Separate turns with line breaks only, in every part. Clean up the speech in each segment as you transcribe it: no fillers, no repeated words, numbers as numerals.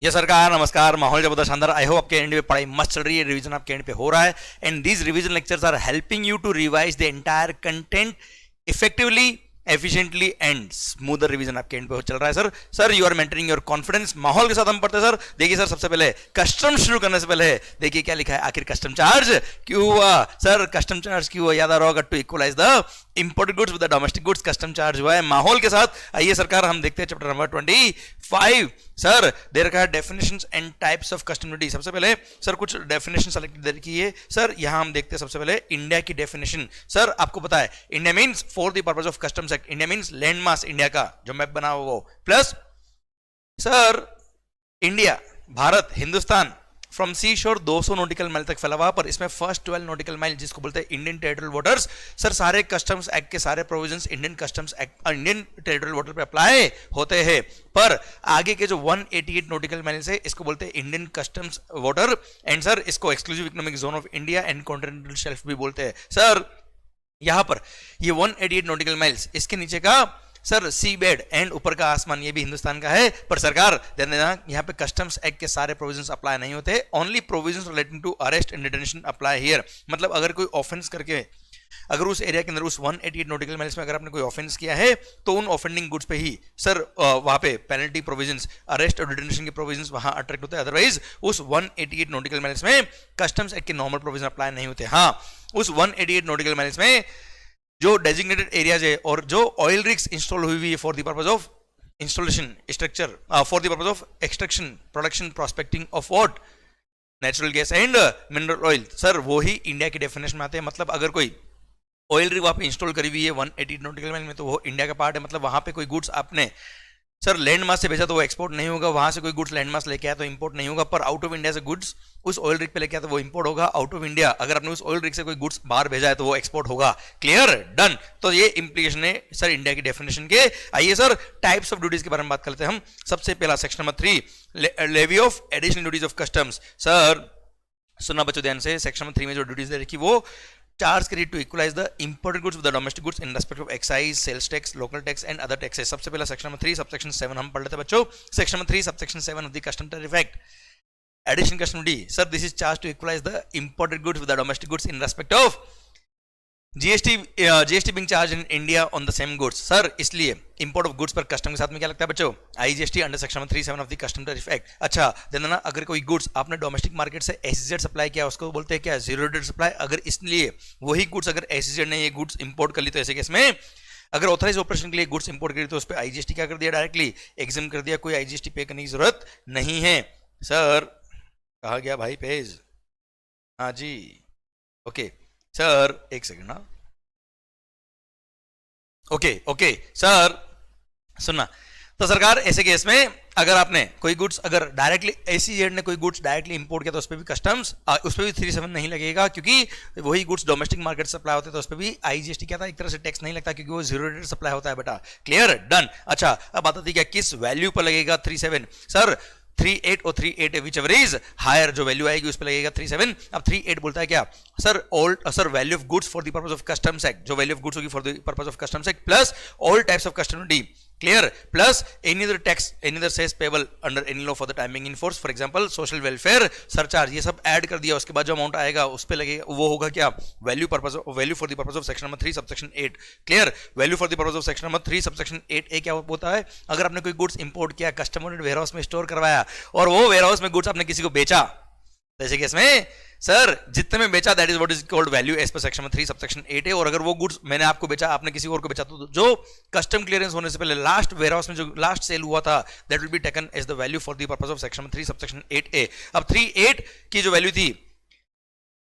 ये सरकार नमस्कार, माहौल जबरदस्त शानदार। आई होप आपके एंड पे पढ़ाई मस्त चल रही है, रिवीजन आपके एंड पे हो रहा है and these revision lectures are helping you to revise the entire content effectively, efficiently and smoother revision आपके एंड पे चल रहा है। Sir you are maintaining your confidence. माहौल के साथ हम पढ़ते हैं सर। देखिए सर, सबसे पहले कस्टम शुरू करने से पहले देखिए क्या लिखा है, आखिर कस्टम चार्ज क्यों हुआ सर? कस्टम चार्ज क्यों हुआ? याद आ रहा होगा, to equalize the imported goods with the domestic goods custom charge हुआ है माहौल के साथ। आइए सरकार हम देखते हैं चैप्टर नंबर 25। सर दे रखा है definitions and types of custom duty. सबसे पहले सर कुछ डेफिनेशन सेलेक्ट दे रखी है सर। यहां हम देखते हैं सबसे पहले इंडिया की डेफिनेशन। सर आपको पता है India means for the purpose of customs act, India means land mass India का जो मैप बना हुआ वो, plus sir India Bharat Hindustan from sea shore 200 nautical mile तक फैला हुआ, पर इसमें फर्स्ट 12 नॉटिकल माइल जिसको बोलते हैं इंडियन टेरिटोरियल वाटर्स। सर सारे कस्टम्स एक्ट के सारे provisions Indian customs act Indian territorial water पे अप्लाई होते हैं, पर आगे के जो 188 नॉटिकल माइल्स है इसको बोलते हैं Indian customs water and sir इसको exclusive economic zone of India and continental shelf भी बोलते हैं। सर यहां पर ये 188 नॉटिकल माइल्स, इसके नीचे का सर सी बेड एंड ऊपर का आसमान ये भी हिंदुस्तान का है, पर सरकार ध्यान देना यहाँ पे कस्टम्स एक्ट के सारे प्रोविजंस अप्लाई नहीं होते, only provisions relating to arrest and detention apply here. मतलब अगर कोई ऑफेंस करके अगर उस एरिया के अंदर उस 188 नॉटिकल माइल्स में अगर आपने कोई ऑफेंस किया है तो उन ऑफेंडिंग गुड्स पे ही सर वहां पे पेनल्टी प्रोविजंस, अरेस्ट और डिटेंशन के प्रोविजंस वहां अट्रैक्ट होते हैं, अदरवाइज उस 188 नॉटिकल माइल्स में कस्टम्स एक्ट के नॉर्मल प्रोविजन अप्लाई नहीं होते। हाँ, उस 188 नॉटिकल माइल्स में जो डेजिग्नेटेड एरियाज है और जो ऑयल रिग्स इंस्टॉल हुई है for the purpose of installation structure for the purpose of extraction production prospecting of what natural gas and mineral oil, sir वो ही इंडिया की डेफिनेशन में आते हैं। मतलब अगर कोई ऑयल रिग वहां पे इंस्टॉल करी हुई है 180 नॉटिकल माइल में तो वो इंडिया का पार्ट है। मतलब वहां पे कोई गुड्स आपने सर लैंड मास से भेजा तो वो एक्सपोर्ट नहीं होगा, वहां से कोई गुड्स लैंड मास लेके आया तो इंपोर्ट नहीं होगा, पर आउट ऑफ इंडिया से गुड्स उस ऑयल रिग पे लेके आया तो वो इंपोर्ट होगा। आउट ऑफ इंडिया अगर आपने उस ऑयल रिग से कोई गुड्स बाहर भेजा है तो वो एक्सपोर्ट होगा। क्लियर? डन। तो ये इंप्लीकेशन है सर इंडिया की डेफिनेशन के। आइए सर टाइप्स ऑफ ड्यूटीज के बारे में बात करते हैं हम। सबसे पहला section number 3, levy of additional duties of customs. Sir सुनना बच्चों ध्यान से, सेक्शन नंबर 3 में जो ड्यूटीज दे रखी वो charge credit to equalize the imported goods with the domestic goods in respect of excise, sales tax, local tax and other taxes. सबसे पहला सेक्शन नंबर 3 सबसेक्शन 7 हम पढ़ लेते हैं बच्चों। Section number 3 subsection 7 of the custom tariff act, addition custom duty. Sir this is charge to equalize the imported goods with the domestic goods in respect of GST being charge in India on the same goods. Sir इसलिए import of goods पर custom के साथ में क्या लगता है बच्चों? IGST under section 37 of the custom tariff act. अच्छा ध्यान देना, अगर कोई गुड्स आपने डोमेस्टिक मार्केट से एसईजेड सप्लाई किया उसको बोलते हैं क्या? Zero rate supply. अगर इसलिए वही गुड्स अगर एसईजेड ने ये गुड्स इंपोर्ट कर ली तो ऐसे केस में अगर ऑथराइज ऑपरेशन के लिए गुड्स इंपोर्ट करी तो उस पर आईजीएसटी क्या कर दिया? डायरेक्टली एग्जाम कर दिया, कोई आईजीएसटी पे करने की जरूरत नहीं है। सर कहा गया भाई पेज? हाँ जी ओके सर, एक सेकंड ना। ओके सर सुनना, तो सरकार ऐसे केस में अगर आपने कोई गुड्स अगर डायरेक्टली एसईजेड ने कोई गुड्स डायरेक्टली इंपोर्ट किया तो उस पर भी कस्टम्स उस पर भी 37 नहीं लगेगा, क्योंकि वही गुड्स डोमेस्टिक मार्केट सप्लाई होते हैं तो उस पर भी आईजीएसटी क्या था एक तरह से टैक्स नहीं लगता क्योंकि वो जीरो रेट सप्लाई होता है बेटा। क्लियर? डन। अच्छा अब बात आती है क्या किस वैल्यू पर लगेगा 37? सर 38 और 38 विच एवर इज हायर, जो वैल्यू आएगी उस पर लगेगा 37। अब 38 बोलता है क्या sir value of goods for the purpose of customs act, जो वैल्यू ऑफ गुड्स होगी for the purpose of customs act plus all types of custom duty. Clear? Plus any other tax any other cess payable under any law for the timing in force, for example social welfare surcharge, ये सब add कर दिया। उसके बाद जो amount आएगा उस पे लगेगा वो होगा क्या? Value for the purpose of section number 3 subsection 8। Clear? Value for the purpose of section number 3 subsection 8 ए क्या होता है? अगर आपने कोई गुड्स इंपोर्ट किया, कस्टमर वेयर हाउस में स्टोर करवाया और वो वेयर हाउस में गुड्स आपने किसी को बेचा, ऐसे केस में सर जितने में बेचा that is what is called value as per section 3 subsection 8 है। और अगर वो गुड्स मैंने आपको बेचा, आपने किसी और को बेचा, तो जो कस्टम क्लियरेंस होने से पहले लास्ट वेयर हाउस में जो लास्ट सेल हुआ था that will be taken as the value for the purpose of section 3 subsection 8 A. अब 38 की जो वैल्यू थी,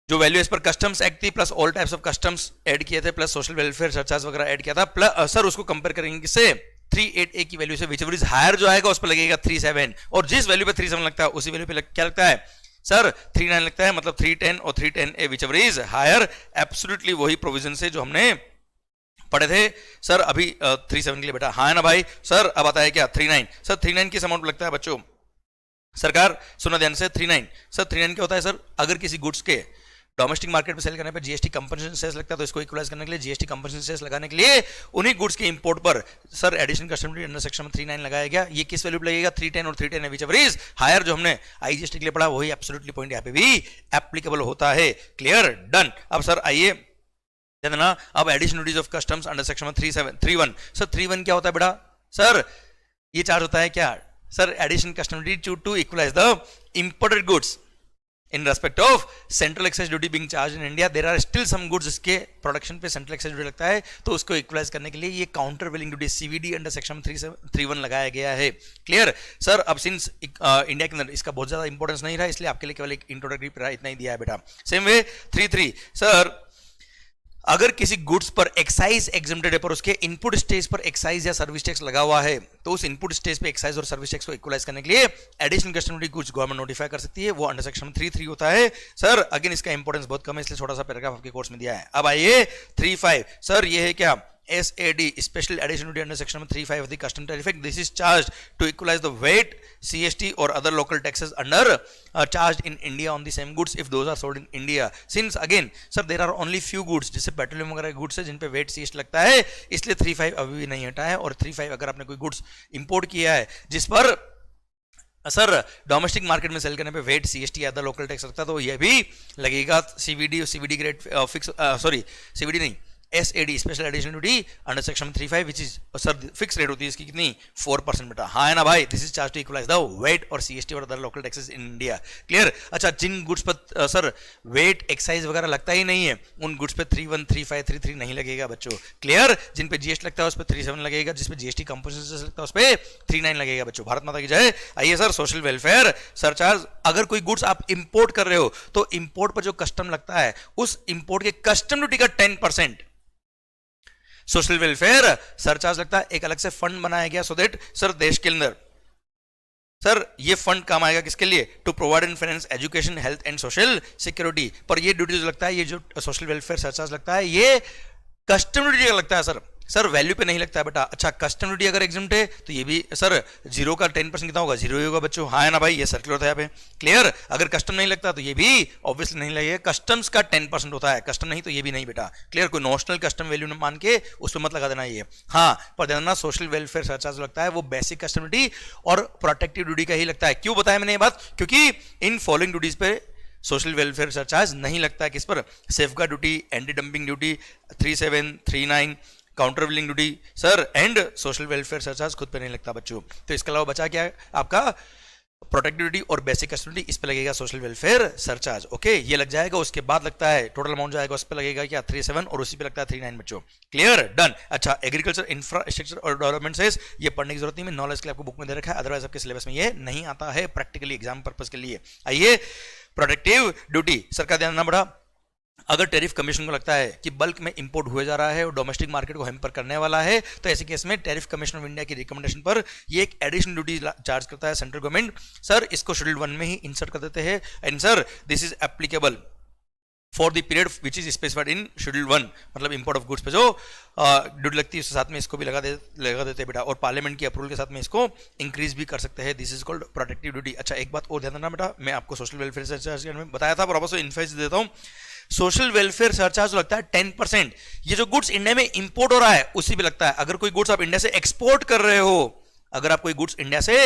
जो वैल्यू एज पर कस्टम्स एक्ट थी plus all types of customs add किए थे प्लस सोशल वेलफेयर सरचार्ज वगैरह ऐड किया था, प्लस सर उसको कंपेयर करेंगे किससे? 38A की वैल्यू से, विच एवर इज हायर जो आएगा उस पर लगेगा 37, और जिस वैल्यू पे 37 लगता है उसी वैल्यू पे क्या लगता है सर? 39 लगता है। मतलब 310 और 310A whichever is higher, absolutely वही प्रोविजन से जो हमने पढ़े थे सर अभी 37 के लिए बेटा। हाँ है ना भाई? सर अब आता है क्या 39? सर 39 किस अमाउंट लगता है बच्चों? सरकार सुना ध्यान से, 39 सर 39 क्या होता है सर? अगर किसी गुड्स के डोमेस्टिक मार्केट में सेल करने पे जीएसटी कंपनसेशन सेस लगता है, तो इसको इक्वलाइज करने के लिए जीएसटी कंपनसेशन सेस लगाने के लिए उन्हीं गुड्स के इंपोर्ट पर sir additional custom duty under section 39 लगाया गया। ये किस वैल्यू पे लगेगा? 310 और 310 है, व्हिचएवर इज हायर। जो हमने आईजीएसटी के लिए पढ़ा वही एब्सोल्युटली पॉइंट यहाँ पे भी एप्लीकेबल होता है। Clear, done. अब सर आइए ना, अब additional duties of customs under section 31। Sir 31 क्या होता है बेटा? सर ये चार्ज होता है क्या? Sir additional custom duty to equalize the imported goods in respect of central excise duty being charged in India, there are still some goods जिसके production पे सेंट्रल एक्साइज ड्यूटी लगता है, तो उसको इक्वलाइज करने के लिए ये काउंटर वेलिंग ड्यूटी सीवीडी अंडर सेक्शन 31 लगाया गया है। Clear sir. अब सिंस इंडिया के अंदर इसका बहुत ज्यादा इंपॉर्टेंस नहीं रहा, इसलिए आपके लिए केवल एक इंट्रोडक्टरी इतना ही दिया है बेटा। सेम वे 33 सर, अगर किसी गुड्स पर एक्साइज एग्जम्प्टेड है पर उसके इनपुट स्टेज पर एक्साइज या सर्विस टैक्स लगा हुआ है, तो उस इनपुट स्टेज पे एक्साइज और सर्विस टैक्स को इक्वलाइज करने के लिए एडिशनल कस्टम ड्यूटी कुछ गवर्नमेंट नोटिफाई कर सकती है, वो अंडर सेक्शन 33 होता है। सर अगेन इसका इंपॉर्टेंस बहुत कम है, इसलिए छोटा सा पैराग्राफ आपके कोर्स में दिया है। अब आइए 35 सर, ये है क्या? SAD special additional duty under section 35 of the custom tariff act. This is charged to equalize the weight, CST or other local taxes under charged in India on the same goods if those are sold in India. Since again sir there are only few goods जैसे petroleum वगैरह goods है जिन पे wait CST लगता है, इसलिए 35 अभी भी नहीं हटा है। और 35 अगर आपने कोई गुड्स इंपोर्ट किया है जिस पर सर डोमेस्टिक मार्केट में सेल करने पे वेट CST या अदर लोकल टैक्स लगता है, तो यह भी लगेगा। CVD grade fix sorry CVD नहीं, SAD special additional duty under section 35 which is sir fix rate होती है इसकी कितनी? 4% बेटा। हाँ है ना भाई? This is charge to equalize the VAT और CST और other local taxes in India. Clear. अच्छा, जिन गुड्स पर सर वेट एक्साइज वगैरह लगता ही नहीं है उन गुड्स पे 31, 35, 33 नहीं लगेगा बच्चों। क्लियर। जिन पे GST लगता है उस पर 37 लगेगा, जिस पे GST कंपोजिशन लगता है उस पर 39 लगेगा बच्चों। भारत माता की जय। आइए सर, सोशल वेलफेयर सरचार्ज, अगर कोई गुड्स आप इंपोर्ट कर रहे हो तो इंपोर्ट पर जो कस्टम लगता है उस इंपोर्ट के कस्टम ड्यूटी का 10% सोशल वेलफेयर सरचार्ज लगता है। एक अलग से फंड बनाया गया सो दैट सर देश के अंदर सर ये फंड काम आएगा किसके लिए? To provide and finance education, health and social security. पर ये ड्यूटी जो लगता है, ये जो सोशल वेलफेयर सरचार्ज लगता है, ये कस्टम ड्यूटी का लगता है सर वैल्यू पे नहीं लगता है बेटा। अच्छा, कस्टम ड्यूटी अगर एग्जम्प्ट है तो ये भी सर जीरो का 10% कितना होगा? जीरो ही होगा बच्चों। हाँ है ना भाई? ये सर्कुलर था यहाँ पे। क्लियर। अगर कस्टम नहीं लगता तो ये भी ऑब्वियसली नहीं लगेगा। कस्टम्स का 10% होता है, कस्टम नहीं तो ये भी नहीं बेटा। क्लियर। कोई नोशनल कस्टम वैल्यू मान के उस पर मत लगा देना ये। हाँ, पर ध्यान, सोशल वेलफेयर सरचार्ज लगता है वो बेसिक कस्टम ड्यूटी और प्रोटेक्टिव ड्यूटी का ही लगता है। क्यों बताया मैंने ये बात? क्योंकि इन फॉलोइंग ड्यूटीज पे सोशल वेलफेयर सरचार्ज नहीं लगता है। किस पर? Safeguard duty, anti dumping duty 37, 39, counter billing duty sir and social welfare surcharge खुद पे नहीं लगता बच्चों। तो इसके अलावा बचा क्या है आपका? प्रोटेक्टिव ड्यूटी और बेसिक कस्टम ड्यूटी, इस पे लगेगा सोशल वेलफेयर सरचार्ज। ओके, ये लग जाएगा। उसके बाद लगता है टोटल अमाउंट जाएगा उस पे लगेगा क्या? 37 और उसी पे लगता है 39 बच्चों। Clear, done. अच्छा, एग्रीकल्चर इंफ्रास्ट्रक्चर और डेवलपमेंट से ये पढ़ने की जरूरत नहीं, नॉलेज के लिए आपको बुक में दे रखा है, अदरवाइज आपके सिलेबस में ये नहीं आता है प्रैक्टिकली एग्जाम पर्पज के लिए। आइए, प्रोटेक्टिव ड्यूटी सर का ध्यान देना बड़ा। अगर टैरिफ कमीशन को लगता है कि बल्क में इंपोर्ट हुए जा रहा है और डोमेस्टिक मार्केट को हैम्पर करने वाला है, तो ऐसे केस में टैरिफ कमीशन ऑफ इंडिया की रिकमेंडेशन पर ये एक एडिशनल ड्यूटी चार्ज करता है सेंट्रल गवर्नमेंट। सर इसको शेड्यूल 1 में ही इंसर्ट कर देते हैं and sir this is applicable for the period which is specified in schedule 1। मतलब इंपोर्ट ऑफ गुड्स पे जो ड्यूटी लगती है उसके साथ में इसको भी लगा देते बेटा, और पार्लियामेंट की अप्रूवल के साथ में इसको इंक्रीज भी कर सकते हैं। This is called protective duty. अच्छा, एक बात और ध्यान देना बेटा, मैं आपको सोशल वेलफेयर सरचार्ज में बताया था, वापस इन्फेस देता हूँ। सोशल वेलफेयर सरचार्ज लगता है 10%। ये जो गुड्स इंडिया में इंपोर्ट हो रहा है उसी पे लगता है। अगर कोई गुड्स आप इंडिया से एक्सपोर्ट कर रहे हो, अगर आप कोई गुड्स इंडिया से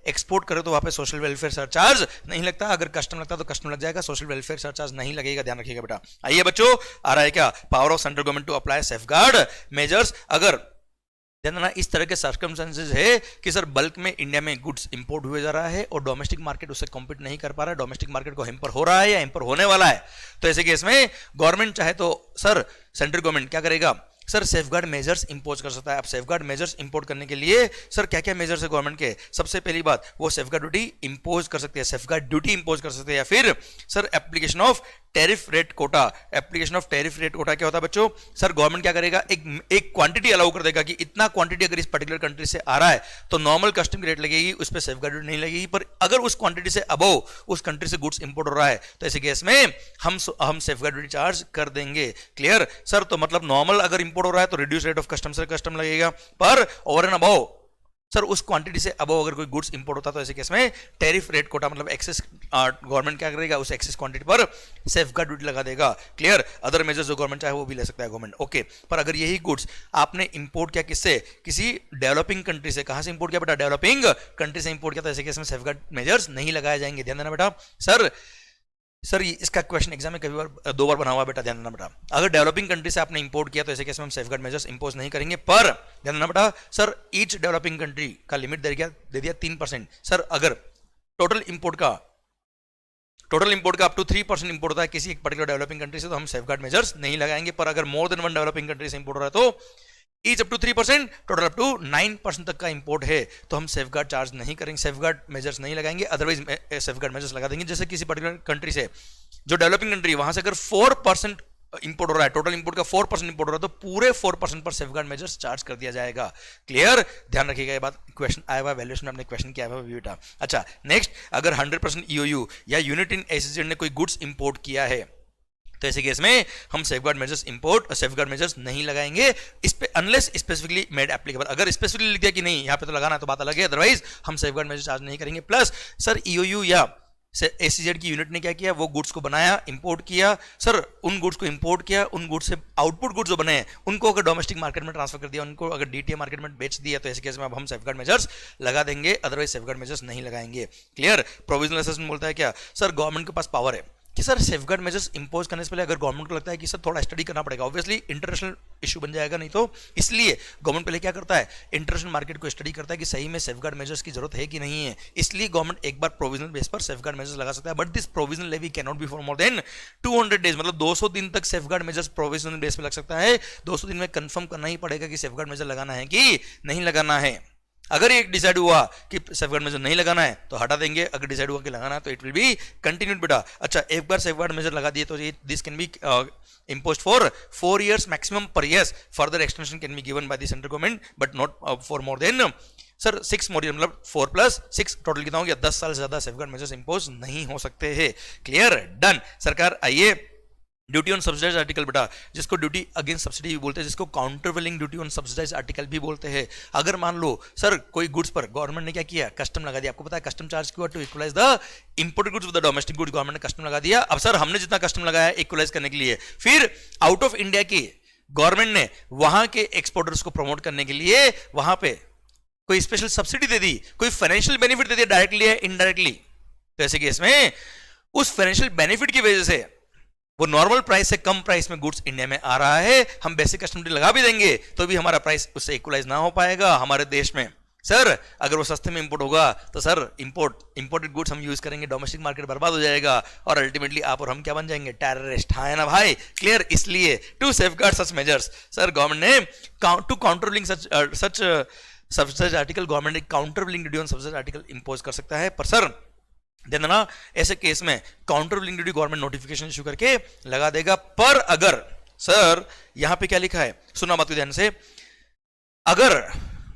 एक्सपोर्ट करो तो वहां पे सोशल वेलफेयर सरचार्ज नहीं लगता। अगर कस्टम लगता है तो कस्टम लग जाएगा, सोशल वेलफेयर सरचार्ज नहीं लगेगा, ध्यान रखिएगा बेटा। आइए बच्चों, आ रहा है क्या? Power of central government to apply safeguard measures. अगर ना इस तरह के सर्कमस्टेंसेस है कि सर बल्क में इंडिया में गुड्स इंपोर्ट हुए जा रहा है और डोमेस्टिक मार्केट उससे कॉम्पीट नहीं कर पा रहा है, डोमेस्टिक मार्केट को हैम्पर हो रहा है या हैम्पर होने वाला है, तो ऐसे केस में गवर्नमेंट चाहे तो सर सेंट्रल गवर्नमेंट क्या करेगा? सर सेफगार्ड मेजर्स इंपोज कर सकता है। अब सेफगार्ड मेजर्स इंपोर्ट करने के लिए सर क्या क्या मेजर्स है गवर्नमेंट के? सबसे पहली बात, वो सेफगार्ड ड्यूटी इंपोज कर सकते हैं, सेफगार्ड ड्यूटी इंपोज कर सकते हैं, या फिर sir application of tariff rate quota. Application of tariff rate quota क्या होता है बच्चों? सर गवर्नमेंट क्या करेगा? एक क्वांटिटी अलाउ कर देगा कि इतना क्वांटिटी अगर इस पर्टिकुलर कंट्री से आ रहा है तो नॉर्मल कस्टम की रेट लगेगी, उस पर सेफगार्ड ड्यूटी नहीं लगेगी। पर अगर उस क्वांटिटी से अबव उस कंट्री से गुड्स इंपोर्ट हो रहा है तो ऐसे केस में हम सेफगार्ड ड्यूटी चार्ज कर देंगे। Clear sir? तो मतलब नॉर्मल अगर इंपोर्ट हो रहा है तो रिड्यूस रेट ऑफ कस्टम से कस्टम लगेगा, पर ओवर एंड अबव सर उस क्वांटिटी से अबव अगर कोई गुड्स इंपोर्ट होता तो ऐसे केस में टैरिफ रेट कोटा मतलब एक्सेस गवर्नमेंट क्या करेगा, उस एक्सेस क्वांटिटी पर सेफ गार्ड ड्यूटी लगा देगा। क्लियर। अदर मेजर्स जो गवर्नमेंट चाहे वो भी ले सकता है गवर्नमेंट। ओके, पर अगर यही गुड्स आपने इंपोर्ट किया किससे, किसी डेवलपिंग कंट्री से, कहां से इंपोर्ट किया बेटा, डेवलपिंग कंट्री से इंपोर्ट किया, तो ऐसे केस में सेफ गार्ड मेजर्स नहीं लगाए जाएंगे। ध्यान देना बेटा। सर इसका क्वेश्चन एग्जाम में कभी बार 2 बार बना हुआ बेटा, ध्यान देना बेटा। अगर डेवलपिंग कंट्री से आपने इंपोर्ट किया तो ऐसे केस में हम सेफगार्ड मेजर्स इंपोज नहीं करेंगे, पर ध्यान देना बेटा सर ईच डेवलपिंग कंट्री का लिमिट दे दिया 3%। सर अगर टोटल इंपोर्ट का अप टू 3% इंपोर्ट होता है किसी एक पर्टिकुलर डेवलपिंग कंट्री से तो हम सेफगार्ड मेजर्स नहीं लगाएंगे, पर अगर मोर देन 1 डेवलपिंग कंट्री से इंपोर्ट हो रहा है तो each up to 3%, total up to 9% तक का इंपोर्ट है तो हम सेफगार्ड चार्ज नहीं करेंगे, सेफगार्ड मेजर्स नहीं लगाएंगे, अदरवाइज सेफगार्ड मेजर्स लगा देंगे। जैसे किसी पर्टिकुलर कंट्री से, जो डेवलपिंग कंट्री वहां से अगर 4% इंपोर्ट हो रहा है, टोटल इंपोर्ट का 4% इंपोर्ट हो रहा है तो पूरे 4% पर सेफगार्ड मेजर्स चार्ज कर दिया जाएगा। क्लियर। ध्यान रखिएगा ये बात, क्वेश्चन आया हुआ वैल्यूएशन में, आपने क्वेश्चन किया हुआ बेटा। अच्छा नेक्स्ट, अगर 100% ईओयू या यूनिट इन एसईजेड ने कोई गुड्स इंपोर्ट किया है तो ऐसे केस में हम सेफगार्ड मेजर्स नहीं लगाएंगे इस पे, अनलेस स्पेसिफिकली मेड एप्लीकेबल। अगर स्पेसिफिकली लिख दिया कि नहीं यहाँ पे तो लगाना है तो बात अलग है, अदरवाइज हम सेफगार्ड मेजर्स चार्ज नहीं करेंगे। प्लस सर ईओयू या एसईजेड की यूनिट ने क्या किया, वो गुड्स को बनाया, इंपोर्ट किया, सर उन गुड्स को इंपोर्ट किया, उन गुड्स से आउटपुट गुड्स जो बने हैं उनको अगर डोमेस्टिक मार्केट में ट्रांसफर कर दिया, उनको अगर डीटीए मार्केट में बेच दिया तो ऐसे केस में अब हम सेफगार्ड मेजर्स लगा देंगे, अदरवाइज सेफगार्ड मेजर्स नहीं लगाएंगे। क्लियर। प्रोविजनल असेसमेंट बोलता है क्या, सर गवर्नमेंट के पास पावर है कि सर सेफगार्ड मेजर्स इंपोज करने से पहले अगर गवर्नमेंट को लगता है कि सर थोड़ा स्टडी करना पड़ेगा, ऑब्वियसली इंटरनेशनल इशू बन जाएगा, नहीं तो इसलिए गवर्नमेंट पहले क्या करता है, इंटरनेशनल मार्केट को स्टडी करता है कि सही में सेफगार्ड मेजर्स की जरूरत है कि नहीं है, इसलिए गवर्नमेंट एक बार प्रोविजनल बेस पर सेफगार्ड मेजर्स लगा सकता है। But this provisional levy can not be for more than 200 days, मतलब 200 दिन तक सेफगार्ड मेजर्स प्रोविजनल बेस पर लग सकता है। 200 दिन में कंफर्म करना ही पड़ेगा कि सेफगार्ड मेजर लगाना है कि नहीं लगाना है। अगर एक डिसाइड हुआ कि सेफगार्ड मेजर नहीं लगाना है तो हटा देंगे, अगर डिसाइड हुआ कि लगाना है तो इट विल बी कंटिन्यूड बेटा। अच्छा एक बार सेफगार्ड मेजर लगा दिए तो this can be imposed for 4 years maximum per year. Further extension can be given by the central government but not for more than sir 6 more years, मतलब 4+6 total कितना हो गया, 10 साल से ज्यादा सेफगार्ड मेजर्स इंपोज नहीं हो सकते हैं। क्लियर। डन। सरकार आइए, ड्यूटी ऑन सब्सिडाइज आर्टिकल बेटा, जिसको ड्यूटी अगेंस्ट सब्सिडी भी बोलते हैं, जिसको countervailing duty on subsidize article भी बोलते हैं। अगर मान लो सर कोई गुड्स पर गवर्नमेंट ने क्या किया, कस्टम लगा दिया, आपको पता है कस्टम चार्ज क्यों, to equalize the imported goods with the domestic goods, government ने कस्टम लगा दिया। अब सर हमने जितना कस्टम लगाया इक्वलाइज करने के लिए, फिर आउट ऑफ इंडिया की गवर्नमेंट ने वहां के एक्सपोर्टर्स को प्रमोट करने के लिए वहां पे कोई स्पेशल सब्सिडी दे दी, कोई फाइनेंशियल बेनिफिट दे दिया डायरेक्टली या इनडायरेक्टली, तो ऐसे केस में उस फाइनेंशियल बेनिफिट की वजह से वो नॉर्मल प्राइस से कम प्राइस में गुड्स इंडिया में आ रहा है, हम बेसिक कस्टम ड्यूटी लगा भी देंगे तो भी हमारा प्राइस उससे इक्वलाइज ना हो पाएगा हमारे देश में। सर अगर वो सस्ते में इंपोर्ट होगा तो सर इंपोर्टेड गुड्स हम यूज करेंगे, डोमेस्टिक मार्केट बर्बाद हो जाएगा और अल्टीमेटली आप और हम क्या बन जाएंगे, टेररिस्ट। हाँ ना भाई। क्लियर। इसलिए to safeguard such measures, sir government ने to countervailing such subsidize article, government ने countervailing duty on subsidize article impose कर सकता है, पर सर ध्यान देना ऐसे केस में countervailing duty government notification issue करके लगा देगा। पर अगर सर यहां पे क्या लिखा है, सुना बात ध्यान से, अगर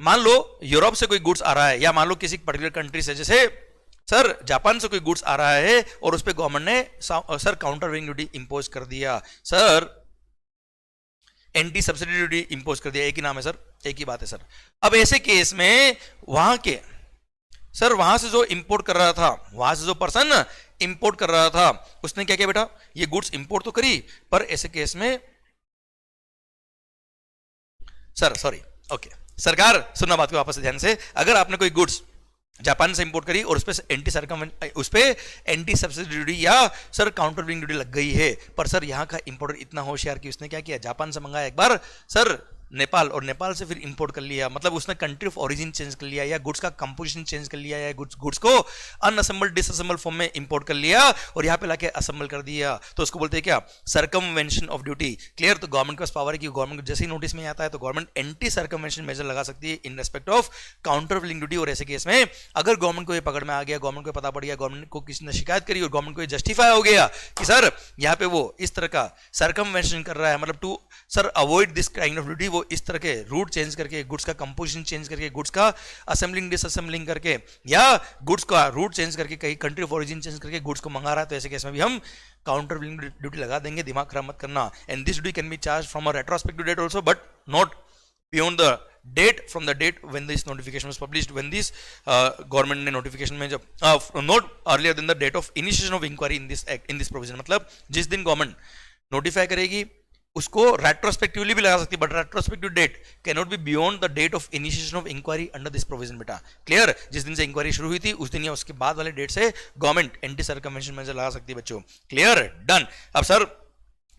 मान लो यूरोप से कोई गुड्स आ रहा है या मान लो किसी पर्टिकुलर कंट्री से, जैसे सर जापान से कोई गुड्स आ रहा है और उस पर गवर्नमेंट ने सर काउंटरवेलिंग ड्यूटी इंपोज कर दिया, sir anti subsidy duty impose कर दिया, एक ही नाम है सर, एक ही बात है सर। अब ऐसे केस में वहां के सर वहां से जो इंपोर्ट कर रहा था, वहां से जो पर्सन इंपोर्ट कर रहा था उसने क्या किया बेटा, ये गुड्स इंपोर्ट तो करी, पर ऐसे केस में सर सॉरी ओके सरकार सुनना बात को वापस से ध्यान से, अगर आपने कोई गुड्स जापान से इंपोर्ट करी और उस पे एंटी सब्सिडी ड्यूटी या सर काउंटरवेलिंग ड्यूटी लग गई है, पर सर यहाँ का इंपोर्टर इतना होशियार कि उसने क्या किया, जापान से मंगाया एक बार सर नेपाल, और नेपाल से फिर इंपोर्ट कर लिया, मतलब उसने कंट्री ऑफ ओरिजिन चेंज कर लिया या गुड्स का कंपोजिशन चेंज कर लिया या गुड्स को अनअसेंबल डिसअसेंबल फॉर्म में इंपोर्ट कर लिया और यहाँ पे लाके असेंबल कर दिया, तो उसको बोलते हैं क्या, सर्कमवेंशन ऑफ ड्यूटी। क्लियर। तो गवर्नमेंट के पास पावर है कि गवर्नमेंट को जैसे ही नोटिस में आता है तो गवर्नमेंट एंटी सर्कमवेंशन मेजर लगा सकती है इन रेस्पेक्ट ऑफ काउंटरवेलिंग ड्यूटी। और ऐसे केस में अगर गवर्नमेंट को ये पकड़ में आ गया, गवर्नमेंट को पता पड़ गया, गवर्नमेंट को किसी ने शिकायत करी और गवर्नमेंट को ये जस्टिफाई हो गया कि सर यहाँ पे वो इस तरह का सर्कमवेंशन कर रहा है, मतलब to sir avoid this kind of duty, वो इस तरह के रूट चेंज करके, गुड्स का कंपोजिशन चेंज करके, गुड्स का असेंबलिंग डिसअसेंबलिंग करके या गुड्स का रूट चेंज करके, कहीं कंट्री ऑफ ओरिजिन चेंज करके गुड्स को मंगा रहा है, तो ऐसे केस में भी हम काउंटरवेलिंग ड्यूटी लगा देंगे, दिमाग खराब मत करना। And this duty can be charge from a retrospective date also but not beyond the date from the date when this notification was published, when this government ने नोटिफिकेशन में जब not earlier than the date of initiation of inquiry in this provision, मतलब जिस दिन government notify करेगी उसको retrospectively भी लगा सकती है, but retrospective date can not be beyond the date of initiation of inquiry under this provision. बेटा क्लियर, जिस दिन से इंक्वायरी शुरू हुई थी उस दिन या उसके बाद वाले डेट से गवर्नमेंट एंटी सरकमवेंशन मेजर लगा सकती है बच्चों। Clear, done. अब सर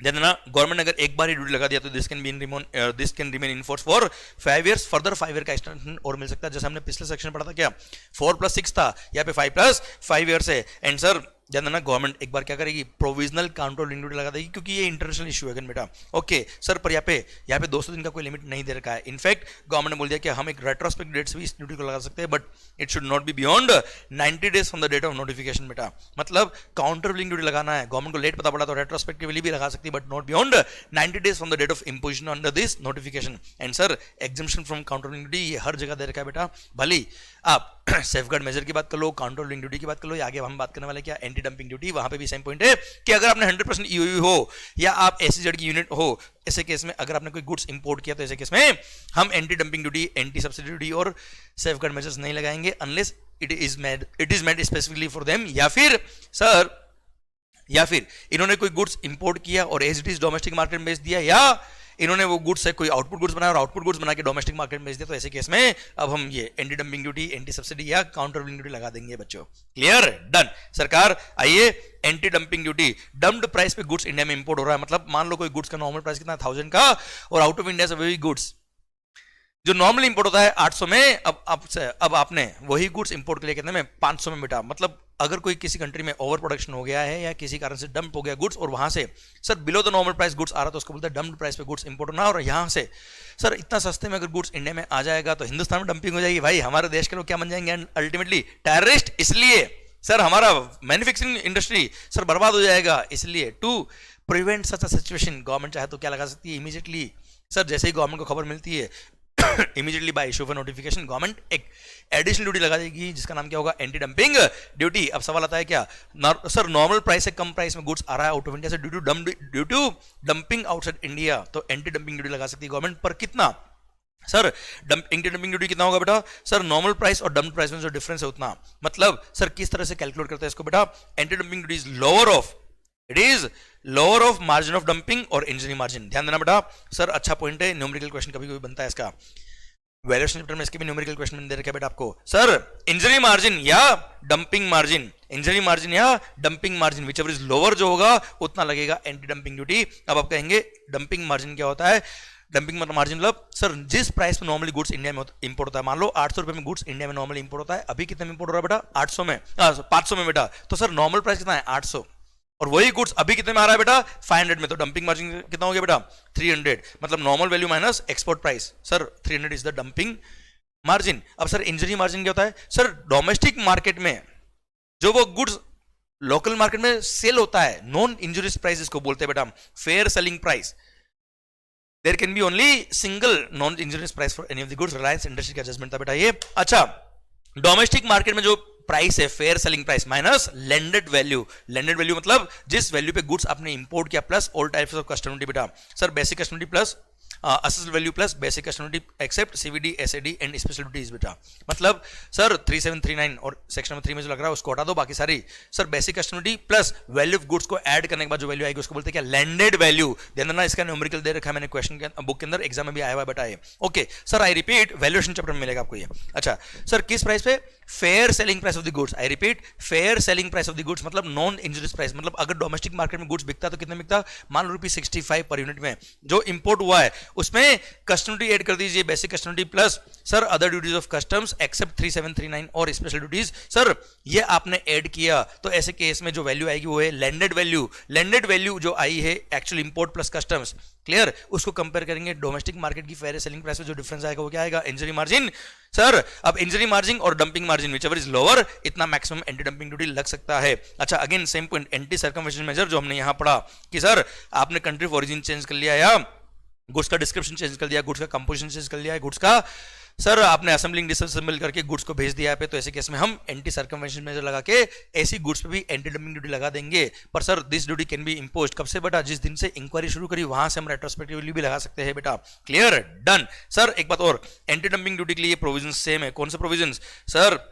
ध्यान देना, गवर्नमेंट ने अगर एक बार ही ड्यूटी लगा दिया तो this can remain in force for 5 years, further 5 year का एक्सटेंशन और मिल सकता है, जैसे हमने पिछले सेक्शन में पढ़ा था क्या 4+6 था, यहाँ पे 5+5 years है। एंड सर ध्यान देना, गवर्नमेंट एक बार क्या करेगी, प्रोविजनल काउंटर ड्यूटी लगा देगी, क्योंकि ये इंटरनेशनल इशू है बेटा। ओके सर, पर यहाँ पे 200 दिन का कोई लिमिट नहीं दे रखा है। इनफैक्ट गवर्नमेंट ने बोल दिया कि हम एक रेट्रोस्पेक्ट डेट से भी इस ड्यूटी को लगा सकते हैं, but it should not be beyond 90 days from the date of notification. बेटा मतलब काउंटर बिलिंग ड्यूटी लगाना है, गवर्नमेंट को लेट पता पड़ा तो रेट्रोस्पेक्टिवली भी लगा सकती है, but not beyond 90 days from the date of imposition under this notification. And sir exemption from countervailing duty ये हर जगह दे रखा है बेटा, भले आप सेफगार्ड मेजर की बात कर लो, काउंटर बिलिंग ड्यूटी की बात कर लो, या आगे हम बात करने वाले क्या एंटी डंपिंग ड्यूटी, वहां पे भी सेम पॉइंट है कि अगर आपने 100% ईओयू हो या आप एसईजेड की यूनिट हो, ऐसे केस में अगर आपने कोई गुड्स इंपोर्ट किया तो ऐसे केस में हम anti dumping duty, anti subsidy duty और सेफगार्ड मेजर्स नहीं लगाएंगे unless it is made specifically for them, या फिर इन्होंने कोई गुड्स इंपोर्ट किया और as it is domestic market में बेच दिया, या इन्होंने वो गुड्स से कोई आउटपुट गुड्स बनाया और आउटपुट गुड्स बना के डोमेस्टिक मार्केट में बेच दिया, तो ऐसे केस में अब हम ये anti dumping duty, anti subsidy या काउंटर बिलिंग ड्यूटी लगा देंगे बच्चों। Clear, done. सरकार आइए, anti dumping duty, dumped price पे गुड्स इंडिया में इंपोर्ट हो रहा है, मतलब मान लो कोई गुड्स का नॉर्मल प्राइस कितना 1000 का और आउट ऑफ इंडिया से वही गुड्स जो नॉर्मली इंपोर्ट होता है 800 में, अब आपने वही गुड्स इंपोर्ट के लिए कितने में 500 में। बेटा मतलब अगर कोई किसी कंट्री में ओवर प्रोडक्शन हो गया है या किसी कारण से डंप हो गया गुड्स और वहां से sir below the normal price goods आ रहा तो उसको बोलते हैं डम्प्ड प्राइस पे गुड्स इंपोर्ट होना, और यहां से सर इतना सस्ते में अगर गुड्स इंडिया में आ जाएगा तो हिंदुस्तान में डंपिंग हो जाएगी। भाई हमारे देश के लोग क्या बन जाएंगे अल्टीमेटली, टेररिस्ट। इसलिए सर हमारा मैन्युफैक्चरिंग इंडस्ट्री सर बर्बाद हो जाएगा। इसलिए to prevent such a situation government चाहे तो क्या लगा सकती है इमीडिएटली, सर जैसे ही गवर्नमेंट को खबर मिलती है immediately bye issue of notification government एक एडिशनल ड्यूटी लगा देगी जिसका नाम क्या होगा, एंटी डंपिंग ड्यूटी। अब सवाल आता है क्या, सर नॉर्मल प्राइस से कम प्राइस में गुड्स आ रहा है आउट ऑफ इंडिया से due to dumping outside India, तो एंटी डंपिंग ड्यूटी लगा सकती है गवर्नमेंट, पर कितना सर एंटी डंपिंग ड्यूटी कितना होगा बेटा, सर नॉर्मल प्राइस और डंप्ड प्राइस में जो डिफरेंस है उतना। मतलब सर किस तरह से कैलकुलेट करते हैं इसको बेटा, anti dumping duty is lower of margin of dumping और इंजीनियरिंग मार्जिन। ध्यान देना बेटा, सर अच्छा पॉइंट है, न्यूमेरिकल क्वेश्चन कभी कभी बनता है इसका, वैल्यूएशन चैप्टर में इसके भी न्यूमेरिकल क्वेश्चन दे रखा है बेटा आपको। सर इंजरी मार्जिन या डंपिंग मार्जिन, इंजरी मार्जिन या dumping margin which ever is lower जो होगा उतना लगेगा एंटी डंपिंग ड्यूटी। अब आप कहेंगे डंपिंग मार्जिन क्या होता है, डंपिंग मार्जिन मतलब सर जिस प्राइस में नॉर्मली गुड्स इंडिया में इंपोर्ट होता है, मान लो 800 रुपए में गुड्स इंडिया में नॉर्मली इंपोर्ट होता है, अभी कितने में इंपोर्ट हो रहा है बेटा 800 में 500 में बेटा, तो सर नॉर्मल प्राइस कितना है 800 और वही गुड्स अभी कितने में आ रहा है बेटा 500 में, तो डंपिंग मार्जिन कितना हो गया बेटा 300, मतलब normal value minus export price, sir 300 is the dumping margin. अब सर इंजरी मार्जिन क्या होता है, सर डोमेस्टिक मार्केट में जो वो गुड्स लोकल मार्केट में सेल होता है, नॉन इंजurious प्राइस इसको बोलते हैं बेटा, fair selling price, there can be only single non injurious price for any of the goods, Reliance Industry का जजमेंट था बेटा ये। अच्छा डोमेस्टिक मार्केट में जो प्राइस है fair selling price minus landed value, landed value मतलब जिस वैल्यू पे गुड्स आपने इंपोर्ट किया plus all types of custom duty बेटा, sir basic custom duty plus assessed value plus basic custom duty except CVD SAD and special duties बेटा, मतलब sir 3739 और section number 3 में जो लग रहा है उसको हटा दो, बाकी सारी sir basic custom duty plus value of goods को ऐड करने के बाद जो वैल्यू आएगी उसको बोलते हैं क्या लैंडेड वैल्यू। ध्यान देना इसका न्यूमेरिकल दे रखा है मैंने क्वेश्चन के बुक के अंदर, एग्जाम में भी आया हुआ बेटा ये। Okay sir I repeat valuation chapter में मिलेगा आपको ये। अच्छा सर किस प्राइस पे, fair selling price of the goods, I repeat fair selling price of the goods मतलब नॉन इंजurious प्राइस, मतलब अगर डोमेस्टिक मार्केट में गुड्स बिकता तो कितने बिकता, मान लो ₹65 पर यूनिट में, जो इंपोर्ट हुआ है उसमें कस्टम ड्यूटी ऐड कर दीजिए basic custom duty plus sir other duties of customs except 3739 और स्पेशल ड्यूटीज, सर ये आपने ऐड किया तो ऐसे केस में जो वैल्यू आएगी वो है लैंडेड वैल्यू। लैंडेड वैल्यू जो आई है actual import plus customs, clear, उसको कंपेयर करेंगे डोमेस्टिक मार्केट की फेयर सेलिंग प्राइस में जो डिफरेंस आएगा वो क्या आएगा, इंजरी मार्जिन। सर अब इंजरी मार्जिन और dumping margin whichever is lower इतना मैक्सिमम एंटी डंपिंग ड्यूटी लग सकता है। अच्छा again same point, anti circumvention measure जो हमने यहां पढ़ा कि सर आपने कंट्री ऑफ ओरिजिन चेंज कर लिया या गुड्स का डिस्क्रिप्शन चेंज कर दिया, गुड्स का कंपोजिशन चेंज कर लिया है, गुड्स का सर आपने असेंबलिंग डिसअसेंबल करके गुड्स को भेज दिया है पे, तो ऐसे केस में हम एंटी सर्कमवेंशन मेजर लगा के ऐसी गुड्स पे भी एंटी डंपिंग ड्यूटी लगा देंगे। पर sir this duty can B imposed कब से बेटा, जिस दिन से इंक्वायरी शुरू करी वहां से हम रेट्रोस्पेक्टिवली भी लगा सकते हैं बेटा। Clear, done. सर एक बात और, एंटी डंपिंग ड्यूटी के लिए प्रोविजन सेम है। कौन से provision sir?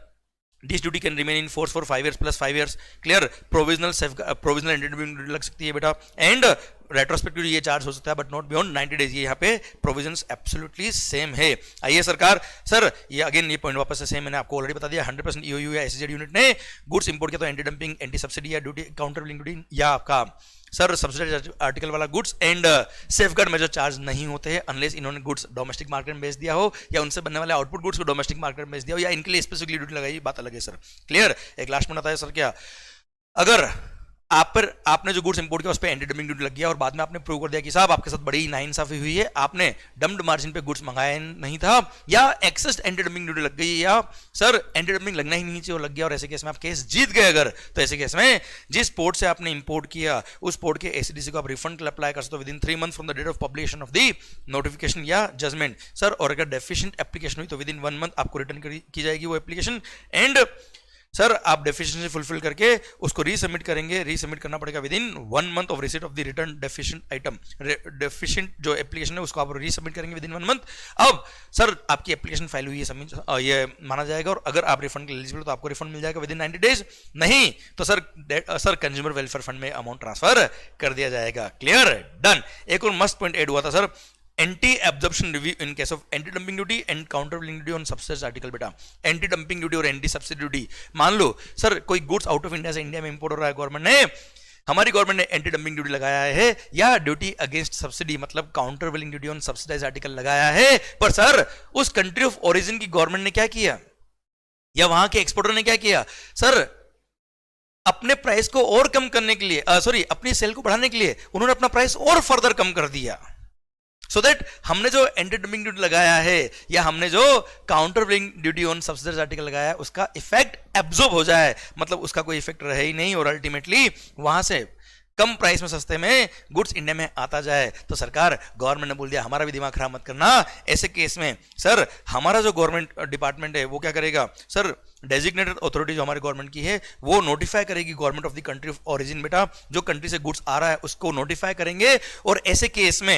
This duty can remain in force for 5 years plus 5 years। Clear, provisional anti dumping duty लग सकती है बेटा, एंड रेट्रोस्पेक्टिव ये चार्ज हो सकता है बट नॉट बियॉन्ड 90 days। ये यहाँ पे प्रोविजंस एब्सोल्युटली सेम है। आइए सरकार, सर ये अगेन ये पॉइंट वापस से सेम, मैंने आपको ऑलरेडी बता दिया। 100% ईओयू या एसईजेड यूनिट ने गुड्स इंपोर्ट किया तो एंटी डंपिंग, एंटी सब्सिडी या ड्यूटी काउंटर बिलिंग ड्यूटी या आपका सर सब्सिडाइज्ड आर्टिकल वाला goods and safeguard measure charge नहीं होते हैं अनलेस इन्होंने गुड्स डोमेस्टिक मार्केट में बेच दिया हो या उनसे बनने वाले आउटपुट गुड्स को डोमेस्टिक मार्केट में बेच दिया हो या इनके लिए स्पेसिफिकली ड्यूटी लगाई, बात अलग है सर। क्लियर, एक लास्ट पॉइंट आता है सर, क्या अगर आपने जो गुड्स इंपोर्ट किया उस पर एंटी डंपिंग ड्यूटी लग गया और बाद में आपने प्रूव कर दिया कि साहब आपके साथ बड़ी नाइंसाफी हुई है, आपने डम्प्ड मार्जिन पे गुड्स मंगाया नहीं था या एक्सेस एंटी डंपिंग ड्यूटी लग गई या सर एंटी डंपिंग लगना ही नहीं चाहिए और लग गया और ऐसे केस में आप केस जीत गए अगर, तो ऐसे केस में जिस पोर्ट से आपने इंपोर्ट किया उस पोर्ट के एसीडीसी को आप रिफंड अप्लाई कर सकते हो within 3 months from the date of publication of the notification या जजमेंट सर। और अगर डेफिशिएंट एप्लीकेशन हुई तो विद इन 1 month आपको रिटर्न की जाएगी वो एप्लीकेशन एंड सर आप डेफिशिएंसी फुलफिल करके उसको रीसबमिट करेंगे, रीसबमिट करना पड़ेगा within 1 month of receipt of the return deficient item. Deficient जो एप्लीकेशन है उसको आप रीसबमिट करेंगे विद इन 1 month। अब सर आपकी एप्लीकेशन फाइल हुई है सबमिट ये माना जाएगा और अगर आप रिफंड के एलिजिबल तो आपको रिफंड मिल जाएगा विद इन 90 days, नहीं तो सर कंज्यूमर वेलफेयर फंड में अमाउंट ट्रांसफर कर दिया जाएगा। Clear, done. एक और मस्त पॉइंट ऐड हुआ था sir, anti absorption review in case of anti dumping duty and counter billing duty on subsidised article. बेटा एंटी डंपिंग ड्यूटी और एंटी सब्सिडी ड्यूटी, मान लो सर कोई गुड्स आउट ऑफ इंडिया से इंडिया में import हो रहा है, गवर्नमेंट ने हमारी गवर्नमेंट ने एंटी डंपिंग ड्यूटी लगाया है या ड्यूटी अगेंस्ट सब्सिडी मतलब counter billing duty on subsidised article लगाया है, पर सर उस कंट्री ऑफ ओरिजिन की गवर्नमेंट ने क्या किया या वहां के एक्सपोर्टर ने क्या किया सर, अपने प्राइस को और कम करने के लिए अपनी सेल को बढ़ाने के लिए उन्होंने अपना प्राइस और फर्दर कम कर दिया सो दैट हमने जो एंटी डंपिंग ड्यूटी लगाया है या हमने जो counter billing duty on subsidised article लगाया है उसका इफेक्ट एब्जॉर्ब हो जाए, मतलब उसका कोई इफेक्ट रहे ही नहीं और अल्टीमेटली वहां से कम प्राइस में सस्ते में गुड्स इंडिया में आता जाए। तो सरकार गवर्नमेंट ने बोल दिया हमारा भी दिमाग खराब मत करना, ऐसे केस में सर हमारा जो गवर्नमेंट डिपार्टमेंट है वो क्या करेगा सर, डेजिग्नेटेड अथॉरिटी जो हमारे गवर्नमेंट की है वो नोटिफाई करेगी government of the country of origin. बेटा जो कंट्री से गुड्स आ रहा है उसको नोटिफाई करेंगे और ऐसे केस में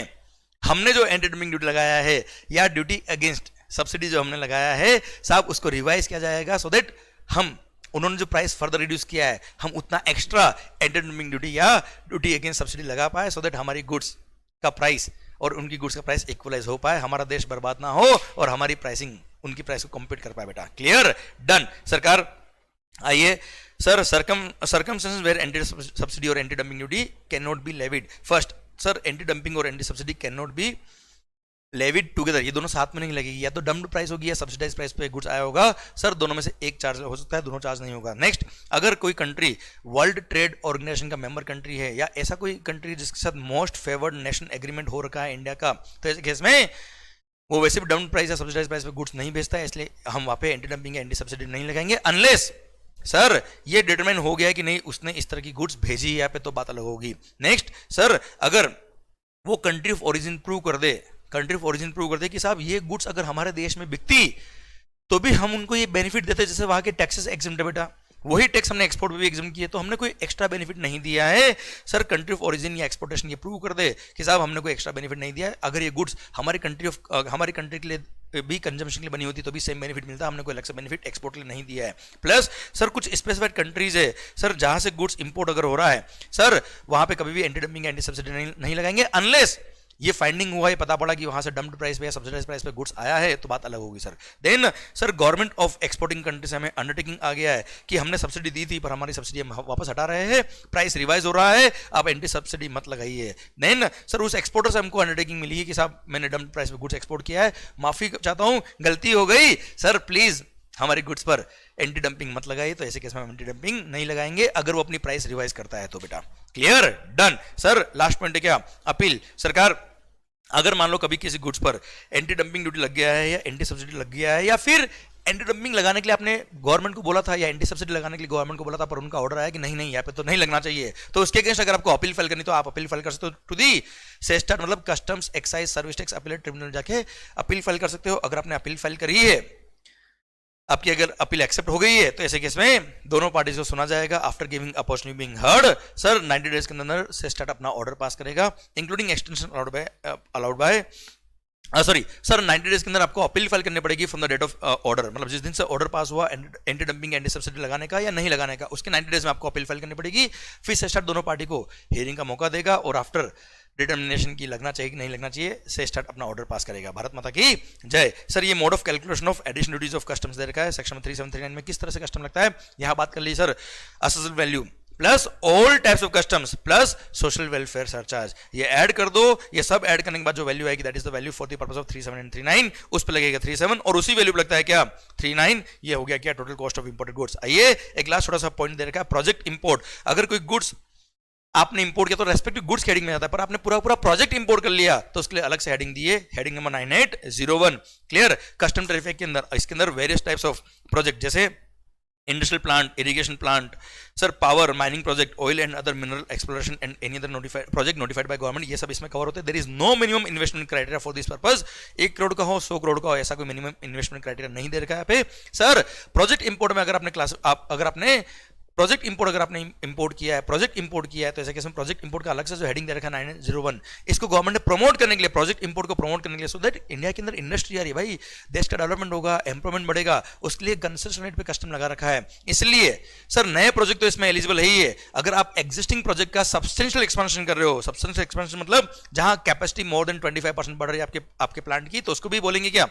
हमने जो एंटी डंपिंग ड्यूटी लगाया है या ड्यूटी अगेंस्ट सब्सिडी जो हमने लगाया है साहब उसको रिवाइज किया जाएगा सो दैट हम उन्होंने जो प्राइस फर्दर रिड्यूस किया है हम उतना एक्स्ट्रा एंटी डंपिंग ड्यूटी या ड्यूटी अगेंस्ट सब्सिडी लगा पाए सो दैट हमारी गुड्स का प्राइस और उनकी गुड्स का प्राइस इक्वलाइज हो पाए, हमारा देश बर्बाद ना हो और हमारी प्राइसिंग उनकी प्राइस को कॉम्पीट कर पाए। बेटा क्लियर, डन। सरकार आइए sir, circumstances where anti subsidy और anti dumping duty can not be levied. First sir anti dumping और anti subsidy can not be levied together, ये दोनों साथ में नहीं लगेगी, या तो डम्प्ड प्राइस होगी या सब्सिडाइज प्राइस पे गुड्स आया होगा सर, दोनों में से एक चार्ज हो सकता है, दोनों चार्ज नहीं होगा। नेक्स्ट, अगर कोई कंट्री वर्ल्ड ट्रेड ऑर्गेनाइजेशन का मेंबर कंट्री है या ऐसा कोई कंट्री जिसके साथ मोस्ट फेवर्ड नेशन एग्रीमेंट हो रखा है इंडिया का, तो ऐसे केस में वो वैसे भी डम्प्ड प्राइस या सब्सिडाइज प्राइस पे गुड्स नहीं बेचता है, इसलिए हम वहाँ पे एंटी डंपिंग या एंटी सब्सिडी नहीं लगाएंगे अनलेस सर ये डिटरमाइन हो गया है कि नहीं उसने इस तरह की गुड्स भेजी है यहाँ पे, तो बात अलग होगी। नेक्स्ट सर, अगर वो कंट्री ऑफ ओरिजिन प्रूव कर दे कि साहब ये गुड्स अगर हमारे देश में बिकती तो भी हम उनको ये बेनिफिट देते, जैसे वहां के टैक्सेस एग्जम्प्ट है बेटा, वही टैक्स हमने एक्सपोर्ट पे भी एग्जाम किए, तो हमने कोई एक्स्ट्रा बेनिफिट नहीं दिया है सर। कंट्री ऑफ ओरिजिन या एक्सपोर्टेशन ये प्रूव कर दे कि साहब हमने कोई एक्स्ट्रा बेनिफिट नहीं दिया है, अगर ये गुड्स हमारी कंट्री के लिए भी कंजम्पशन के लिए बनी होती तो भी सेम बेनिफिट मिलता, हमने कोई अलग से बेनिफिट एक्सपोर्ट के लिए नहीं दिया है। प्लस सर कुछ स्पेसिफाइड कंट्रीज है सर जहां से गुड्स इंपोर्ट अगर हो रहा है सर, वहां पे कभी भी एंटी डंपिंग एंटी सब्सिडी नहीं लगाएंगे अनलेस ये फाइंडिंग हुआ है, पता पड़ा कि वहां से डम्प्ड प्राइस पे या सब्सिडाइज प्राइस पे गुड्स आया है, तो बात अलग होगी sir. Then sir government of exporting country से हमें अंडरटेकिंग आ गया है कि हमने सब्सिडी दी थी पर हमारी सब्सिडी हम वापस हटा रहे हैं, प्राइस रिवाइज हो रहा है, आप एंटी सब्सिडी मत लगाइए। देन सर उस एक्सपोर्टर से हमको अंडरटेकिंग मिली है कि साहब मैंने डम्प्ड प्राइस पे गुड्स एक्सपोर्ट किया है, माफी चाहता हूं, गलती हो गई सर, प्लीज हमारी गुड्स पर एंटी डंपिंग मत लगाइए, तो ऐसे केस में हम एंटी डंपिंग नहीं लगाएंगे अगर वो अपनी प्राइस रिवाइज करता है तो। बेटा clear, done. Sir last point है क्या, अपील। सरकार अगर मान लो कभी किसी गुड्स पर एंटी डंपिंग ड्यूटी लग गया है या एंटी सब्सिडी लग गया है या फिर एंटी डंपिंग लगाने के लिए आपने गवर्नमेंट को बोला था या एंटी सब्सिडी लगाने के लिए गवर्नमेंट को बोला था, पर उनका ऑर्डर आया कि नहीं नहीं यहाँ पे तो नहीं लगना चाहिए, तो उसके अगेंस्ट अगर आपको अपील फाइल करनी तो आप अपील फाइल कर सकते हो टू दी सेस्टाट, मतलब customs excise service tax appellate tribunal जाके अपील फाइल कर सकते हो। अगर आपने अपील फाइल करी है, आपकी अगर अपील एक्सेप्ट हो गई है, तो ऐसे केस में दोनों पार्टीज को सुना जाएगा। After giving opportunity being heard, sir 90 days के अंदर सेस्टाट अपना ऑर्डर पास करेगा, including extension allowed by sorry sir 90 days के अंदर आपको अपील फाइल करनी पड़ेगी from the date of order, मतलब जिस दिन से ऑर्डर पास हुआ एंटी डंपिंग एंटी सब्सिडी लगाने का या नहीं लगाने का, उसके 90 डेज में आपको अपील फाइल करनी पड़ेगी। फिर सेस्टाट दोनों पार्टी को हियरिंग का मौका देगा और आफ्टर डिटर्मिनेशन की लगना चाहिए कि नहीं लगना चाहिए, सेस्टाट अपना ऑर्डर पास करेगा। भारत माता की जय। सर ये mode of calculation of additional duties of customs दे रखा है सेक्शन 3739 में, किस तरह से कस्टम लगता है यहाँ बात कर ली sir. Assessed value plus all types of customs plus social welfare surcharge, ये ऐड कर दो, ये सब ऐड करने के बाद जो वैल्यू आएगी that is the value for the purpose of 37 and 39, उस पे लगेगा 37 और उसी वैल्यू पे लगता है क्या 39, ये हो गया क्या total cost of imported goods. आइए एक लास्ट छोटा सा पॉइंट दे रखा है प्रोजेक्ट इंपोर्ट। अगर कोई गुड्स आपने इंपोर्ट किया तो रेस्पेक्टिव गुड्स हेडिंग में आता है, पर आपने पूरा पूरा प्रोजेक्ट इंपोर्ट कर लिया तो उसके लिए अलग से हेडिंग दी है, heading number 9801। Clear. Custom tariff के अंदर इसके अंदर वेरियस टाइप्स ऑफ प्रोजेक्ट जैसे industrial plant, irrigation plant, sir power, mining project, oil and other mineral exploration and any other notified project notified by government, ये सब इसमें कवर होते हैं। There is no minimum investment criteria for this purpose. 1 crore का हो 100 करोड़ का हो, ऐसा कोई मिनिमम इन्वेस्टमेंट क्राइटेरिया नहीं दे रखा है यहाँ पे। सर प्रोजेक्ट इंपोर्ट में अगर आपने प्रोजेक्ट इंपोर्ट अगर आपने इंपोर्ट किया है, प्रोजेक्ट इंपोर्ट किया है, तो ऐसे केस में प्रोजेक्ट इंपोर्ट का अलग से जो हेडिंग दे रखा है 901, इसको गवर्नमेंट ने प्रमोट करने के लिए, प्रोजेक्ट इंपोर्ट को प्रमोट करने के लिए, सो दैट इंडिया के अंदर इंडस्ट्री आ रही है भाई, देश का डेवलपमेंट होगा, एम्प्लॉयमेंट बढ़ेगा, उसके लिए कंसेशन रेट पे कस्टम लगा रखा है। इसलिए सर नए प्रोजेक्ट तो इसमें एलिजिबल है ही है। अगर आप एक्जिस्टिंग प्रोजेक्ट का सब्सटेंशियल एक्सपेंशन कर रहे हो, सब्सटेंशियल एक्सपेंशन मतलब जहां कैपेसिटी मोर देन 25% बढ़ रही है आपके प्लांट की, तो उसको भी बोलेंगे क्या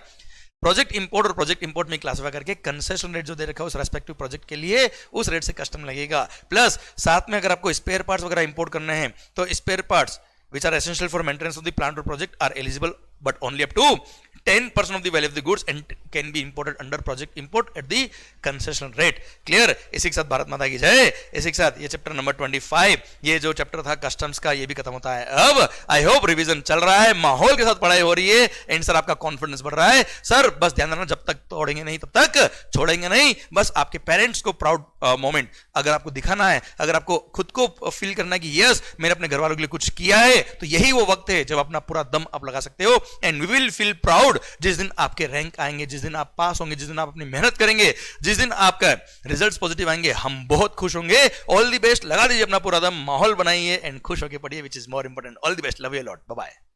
प्रोजेक्ट इंपोर्ट, और प्रोजेक्ट इंपोर्ट में क्लासिफाई करके कंसेशन रेट जो दे रखा है उस रेस्पेक्टिव प्रोजेक्ट के लिए उस रेट से कस्टम लगेगा। प्लस साथ में अगर आपको स्पेयर पार्ट्स वगैरह इंपोर्ट करने हैं तो spare parts which are essential for maintenance of the plant or project are eligible but only up to 10% of the value of the goods and can be imported under project import at the concession rate. Clear? इसी के साथ भारत माता की जय। इसी के साथ ये चैप्टर नंबर 25, ये जो चैप्टर था कस्टम्स का, ये भी खत्म होता है। अब आई होप रिवीजन चल रहा है, माहौल के साथ पढ़ाई हो रही है एंड सर आपका कॉन्फिडेंस बढ़ रहा है। सर बस ध्यान रखना, जब तक तोड़ेंगे नहीं तब तक छोड़ेंगे नहीं। बस आपके पेरेंट्स को प्राउड मोमेंट अगर आपको दिखाना है, अगर आपको खुद को फील करना है कि यस मैंने अपने घर वालों के लिए कुछ किया है, तो यही वो वक्त है जब अपना पूरा दम आप लगा सकते हो। And we will feel proud जिस दिन आपके रैंक आएंगे, जिस दिन आप पास होंगे, जिस दिन आप अपनी मेहनत करेंगे, जिस दिन आपका रिजल्ट्स पॉजिटिव आएंगे, हम बहुत खुश होंगे। ऑल द बेस्ट, लगा दीजिए अपना पूरा दम, माहौल बनाइए एंड खुश होकर पढ़िए, which is more important. All the best, love you lot, bye bye.